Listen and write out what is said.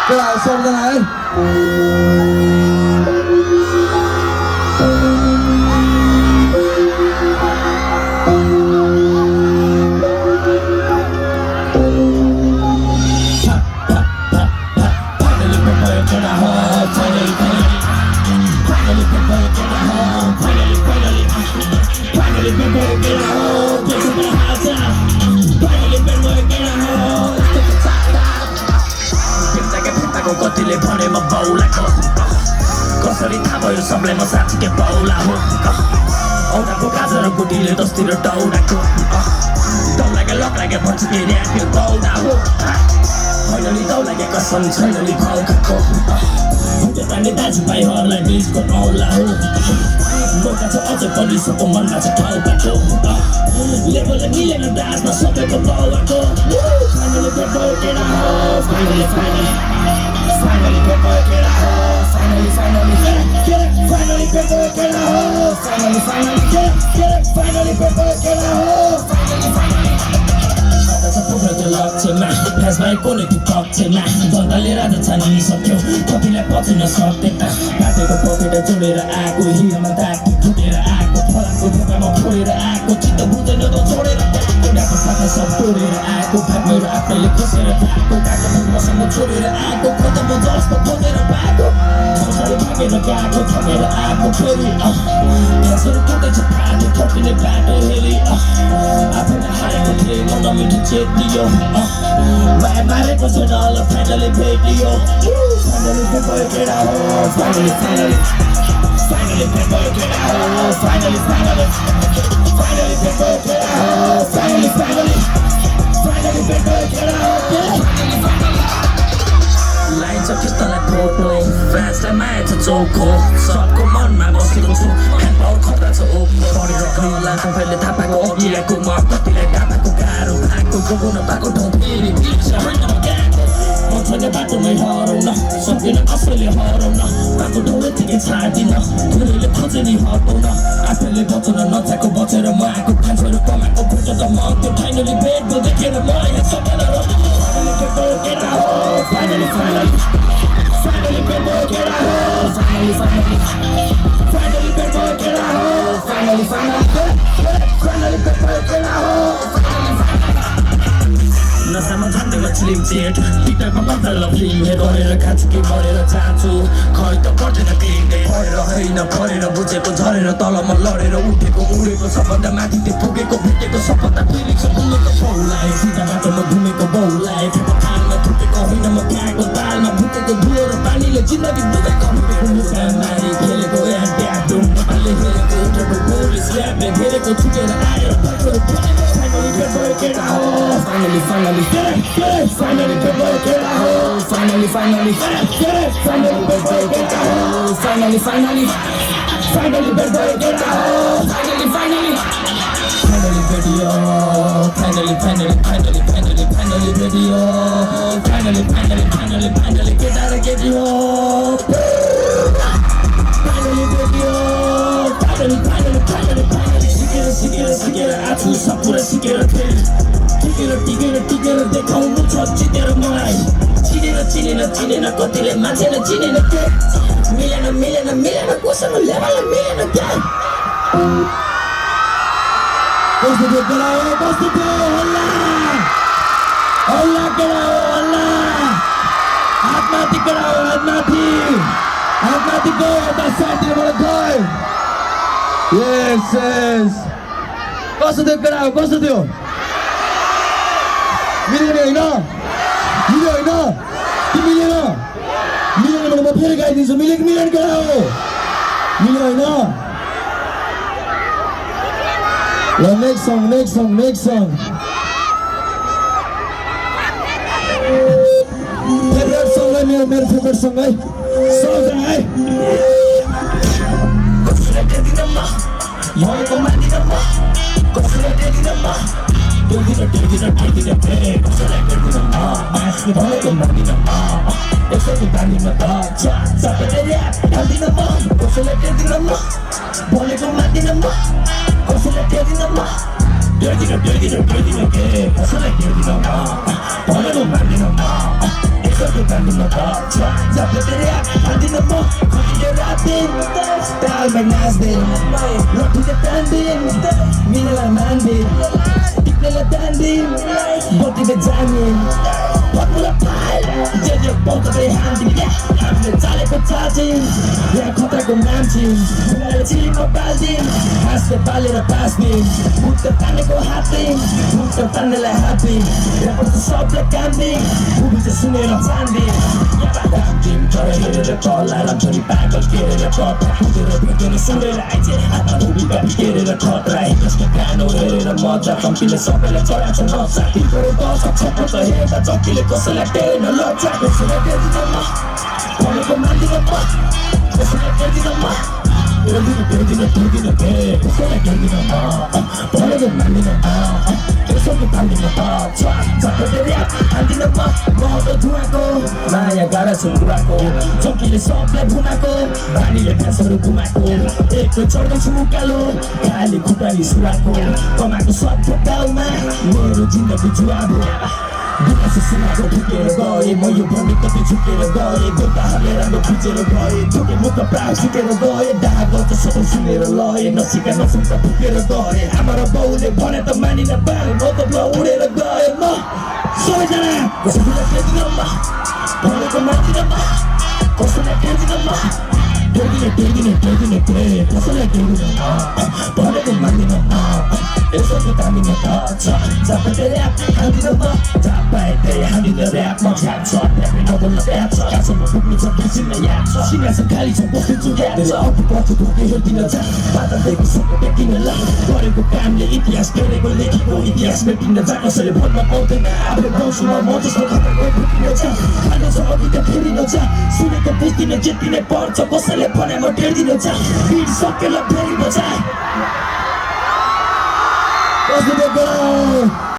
Cái nào xong ra này. कतिले भने म बौलाको कसरी थाहा भयो सबलाई म साँच्चीकै बौला हो औँठाको गाजर र गुटीले दसतिर दौडाको दौलाके लक लागे भन्छ के ऱ्याक्यो दौडा हो होइन नि दौलाके कसम छैन नि भाउ खाएको हुँदै पानी दाजुभाइहरूलाई बिचको औला हो मौका छ अझै पुलिसको मनमा छ ठाउँ पाएको लेभलले मिलेन डान्समा सबैको दौलाको Finally people get a hold, finally people get a hold, finally get it, finally people get a hold, finally get it, finally people get a hold, finally That's a problem to lock to me, pass by कोले की talk to me, दन्दाले राजा छानी सक्यो, कतिलाई पचिन सक्दैन, बाटोको pocket जोडेर आएको हिरमा दागी फुटेर आएको फलाको ढोकामा फोडेर आएको चित्त बुझ्दैन त छोडेर ढाको साथै सब तोडेर आएको भाग मेरो आफ्नैले खोसेर पाएको काको मसँग छोडेर आएको खतम जस्तो खोजेर पाएको कसरी भागेर गएको थमेर आएको फेरि यसरी कुदैछ फाटो फर्किने बाटो हेरी आफैलाई हारेको थिएँ म नमिठो चेत दियो माया मारेको छैन होला फाइनली भेटियो Finally people get a hold, finally people get a hold, finally people get a hold, finally people get a hold, line छ किस्तालाई फोटो फ्यान्सलाई माया छ चौको सबको मनमा बसेको छु ह्यान्ड पावर खतरा छ ओपो पढेर गइला आफैले थाहा पाएको अघि आएको म कतिलाई थाहा पाएको गाह्रो भएको जोगो नपाएको ठाउँ फेरि बिर्छ होइन म गएको म छोड्ने बाटोमै हराउन सक्दिनँ कसैले हराउन पाएको ठाउँ यतिकै छाड्दिन थोरैले खोजे नि हटाउन आफैले बचाउन नचाहेको बचेर म आएको फ्यान्सहरू कमाएको भेट त म त्यो फाइनली भेट देखेर म यहाँ सकेन Finally people get a hold, finally people get a hold, finally people get a hold, finally people get a hold, नसामा झन्डेमा स्लिम सेट टिकटकमा बदल फिल्म हेड गरेर खान्छु कि मरेर जान्छु खै त पर्दैन क्लिन पढेर होइन पढेर बुझेको झरेर तल म लडेर उठेको उडेको सबभन्दा माथि त्यो पुगेको भेटेको सबभन्दा फिलिङ्स घुमेको बहुलाई सिधा बाटोमा घुमेको बहुलाई ठेको थालमा थुकेको होइन म खाएको तालमा भुटेको धुलो र पानीले जिन्दगी डुबेको मुकामारी खेलेको एन्ट्याटो नेपालले हेरेको उठेको गोली स्ल्यापले घेरेको छुटेर आएर Finally people get a hold, finally get it, finally people get a hold, finally get it, finally people get a hold, finally people get a hold, finally video, finally video, finally get out of get you, finally video, finally सिकेर आछु सब कुरा सिकेर फेरि टिकेर देखाउनु छ जितेर मलाई चिनेन कतिले मान्छेले चिनेन के मिलेन कोसँग लेभल मिलेन के कस्तो थियो हल्ला हल्ला हातमाथि गराओ हातमाथि गयो यता साइडबाट गयो Yes कस्तो थियो केटाहरु कस्तो थियो मिलेन होइन मिलेन भने म फेरि गाइदिन्छु मिलेन केटाहरु मिल्यो होइन ल नेक्स्ट सङ फेभरेट सङ है मेरो फेभरेट सङ है सौजा है Yoko Madinama, Kosula Dedinama, Dedina, Kosula Dedinama, Ask the Yoko Madinama, it's a Danimata, Sapadella, Dadinama, Kosula Dedinama, Boleko Madinama, Kosula Dedinama, Dedina, Kosula Dedinama, Boleko Madinama, it's a Sosok kambing ngetok Zapet teriak Nanti nembok Kopi ratin Tal main nasdin Roti ketandin Minala mandin Tiknala tandin Boti bejamin Pot mula pal Jadi bota kaya handin हामीले चालेको चाचिन यहाँ खतराको नामछिन उनीहरूले चिलीमा बाल्दिन हाँसले बालेर बाँच्दिन मुक्त तानेको हातदिन मुक्त तान्नेलाई हातदिन यहाँ पर्छ सबलाई कामदिन उभी चाहिँ सुनेर चान्दिन रामदिन तर हेरेर टल्ला रामछरी पागल केरेर कथा कुदेर भेटेर सुनेर आइजे हातमा उभिका भिकेरेर खतरा हिँड्छको कानो हेरेर मजा कम्पीले सबैलाई चढाएको छ नसा तिम्रो बस छप्पो त हेर्दा चक्कीले कसैलाई टेर्न लज्जा कसैलाई टेर्दिन म भनेको मान्दिन म कसैलाई टेर्दिन म टेर्दिन कसैलाई टेर्दिन म भनेको मान्दिन त्यसको पाल्दिन त झपटे ऱ्याप हान्दिन म महतो धुवाको माया गाडा छु कुराको चौकीले सबलाई भुनाको पानीले फ्यासहरू घुमाएको एक चढ्दैछु उकालो खाली खुट्टानी सुराको कमाएको सब गाउँमा मेरो जिन्दगी जुवाबो दुःख सुनाको ठुकेर गए म यो भन्ने कति झुकेर गए गोताहरूले राम्रो खुचेर गए झुके मुख प्राग झुकेर गए डाहा गर्छ सबै सुनेर लए नसिका नसुन्दा फुकेर गए आमा र बाउले भने त मानिन पाए म त उडेर गए म सबैजना कसैलाई टेर्दिन म भनेको मान्दिन म कसैलाई टेर्दिन म टेर्दिन कसैलाई टेर्दिन म भनेको मान्दिन म यसको तामिन त छ zapete ऱ्याप हान्दिन म zapete हान्दिन ऱ्याप म छ्याप छ ट्यापे नबोल्न ट्याप छ कासम्म पुग्नु छ बिर्सिन याद छ सिङ्गास खाली छ बस्छु याद छ अघि पछि धोके हेर्दिन जा बाटो दिएको सबै टेकिन ला गरेको कामले इतिहास गरेको लेखेको इतिहास मेटिन जा कसैले भन्न पाउँदैन आफै गाउँछुमा म जस्तो खतरको फुटिन जा खानु छ अघि त फेरिन जा सुनेको बुझ्दिन जेति नै पर्छ कसैले भने म टेर्दिन जा बिड सकेर फेरि बजा